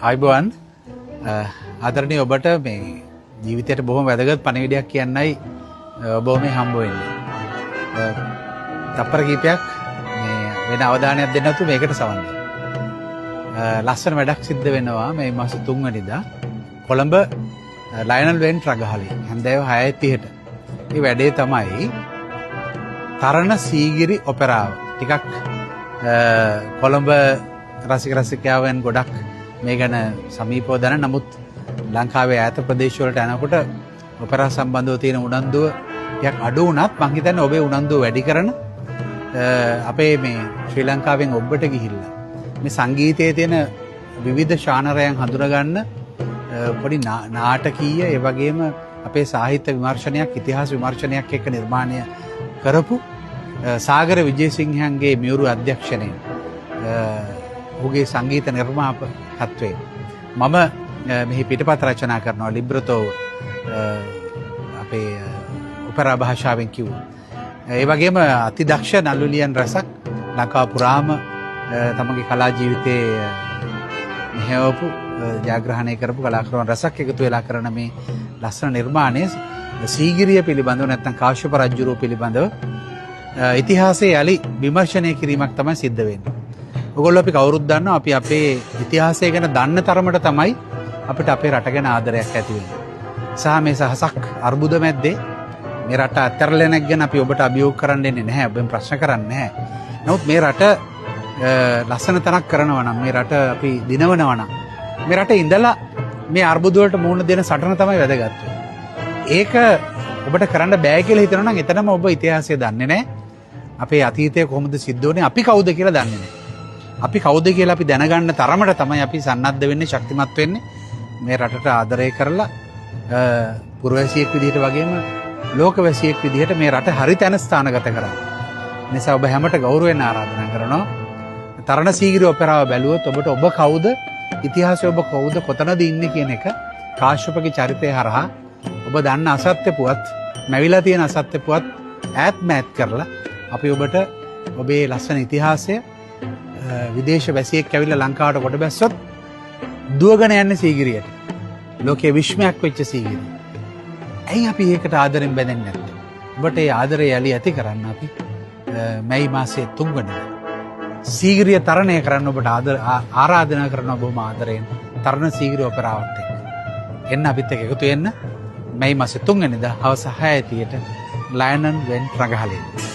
ආයිබෝවන් ආදරණීය ඔබට මේ ජීවිතයට බොහොම වැදගත් පණිවිඩයක් කියන්නයි ඔබ මේ හම්බ වෙන්නේ. තප්පර කීපයක් මේ වෙන අවධානයක් දෙන්න නැතුව මේකට සවන් දෙන්න. ලස්සන වැඩක් සිද්ධ වෙනවා මේ මාස 3 වෙනිදා කොළඹ ලයනල් වෙන්ට් රගහලේ හන්දෑව 6:30ට. මේ වැඩේ තමයි තරණ සීගිරි ඔපෙරාව. ටිකක් කොළඹ රසික රසිකාවන් ගොඩක් මේ ගැන සමීපව දන්න. නමුත් ලංකාවේ ඈත ප්‍රදේශවලට යනකොට ඔපෙරා සම්බන්ධව තියෙන උනන්දුව ටිකක් අඩු වුණත් මං හිතන්නේ ඔබේ උනන්දුව වැඩි කරන අපේ මේ ශ්‍රී ලංකාවෙන් ඔබට ගිහිල්ලා මේ සංගීතයේ තියෙන විවිධ ශානරයන් හඳුනගන්න පොඩි නාටකීය ඒ වගේම අපේ සාහිත්‍ය විමර්ශනයක් ඉතිහාස විමර්ශනයක් එක්ක නිර්මාණය කරපු සාගර විජේසිංහයන්ගේ මියුරු අධ්‍යක්ෂණයෙන් ඔහුගේ සංගීත නිර්මාපකත්වයෙන් මම මෙහි පිටපත් රචනා කරනවා ලිබ්‍රතෝ අපේ ඔපෙරා භාෂාවෙන් කිව්වා. ඒ වගේම අතිදක්ෂ නළුලියන් රසක් ලංකාව පුරාම තමගේ කලා ජීවිතයේ මෙහෙවපු ජයග්‍රහණය කරපු කලාකරුවන් රසක් එකතු වෙලා කරන මේ ලස්සන නිර්මාණය සීගිරිය පිළිබඳව නැත්නම් කාශ්‍යප රජුරුව පිළිබඳව ඉතිහාසයේ යලි විමර්ශනය කිරීමක් තමයි සිද්ධ වෙන්නේ. ඔයගොල්ලෝ අපි කවුරුත් දන්නවා අපි අපේ ඉතිහාසය ගැන දන්න තරමට තමයි අපිට අපේ රට ගැන ආදරයක් ඇති වෙන්නේ. සහ මේ සහසක් අර්බුද මැද්දේ මේ රට අත්හැරලෙනක් ගැන අපි ඔබට අභියෝග කරන්න දෙන්නේ නැහැ. ඔබෙන් ප්‍රශ්න කරන්නේ නැහැ. නමුත් මේ රට ලස්සන තැනක් කරනවා නම් මේ රට අපි දිනවනවා නම් මේ රට ඉඳලා මේ අර්බුද වලට මුහුණ දෙන සටන තමයි වැදගත්. ඒක ඔබට කරන්න බෑ කියලා හිතනවා නම් එතනම ඔබ ඉතිහාසය දන්නේ නැහැ. අපේ අතීතය කොහොමද සිද්ධ වුනේ අපි කවුද කියලා දන්නේ නැහැ. අපි කවුද කියලා අපි දැනගන්න තරමට තමයි අපි සන්නද්ධ වෙන්නේ ශක්තිමත් වෙන්නේ මේ රටට ආදරය කරලා පුරවැසියෙක් විදිහට වගේම ලෝකවැසියෙක් විදිහට මේ රට හරි තැන ස්ථානගත කරන්න. නිසා ඔබ හැමට ගෞරවයෙන් ආරාධනා කරනවා. තරණ සීගිරි ඔපෙරාව බැලුවොත් ඔබට ඔබ කවුද ඉතිහාසය ඔබ කවුද කොතනද ඉන්නේ කියන එක කාශ්‍යපගේ චරිතය හරහා ඔබ දන්න අසත්‍ය පුවත් මැවිලා තියෙන අසත්‍ය පුවත් ඈත් මෑත් කරලා අපි ඔබට ඔබේ ලස්සන ඉතිහාසය විදේශ වැසියෙක් ඇවිල්ලා ලංකාවට කොට බැස්සොත් දුවගෙන යන්නේ සීගිරියට. ලෝකයේ විශ්මයක් වෙච්ච සීගිරිය. ඇයි අපි ඒකට ආදරෙන් බැඳෙන්නේ නැත්තේ? ඔබට ඒ ආදරය යලි ඇති කරන්න අපි මැයි මාසයේ 3 වෙනිදා සීගිරිය තරණය කරන්න ඔබට ආරාධනා කරනවා බොහොම ආදරයෙන් තරණ සීගිරිය ඔපෙරාවත් එක්ක. එන්න අපිත් එක්ක එකතු වෙන්න මැයි මාසයේ 3 වෙනිදා හවස 6:30ට ලයනල් වෙන්ට් රගහලේ.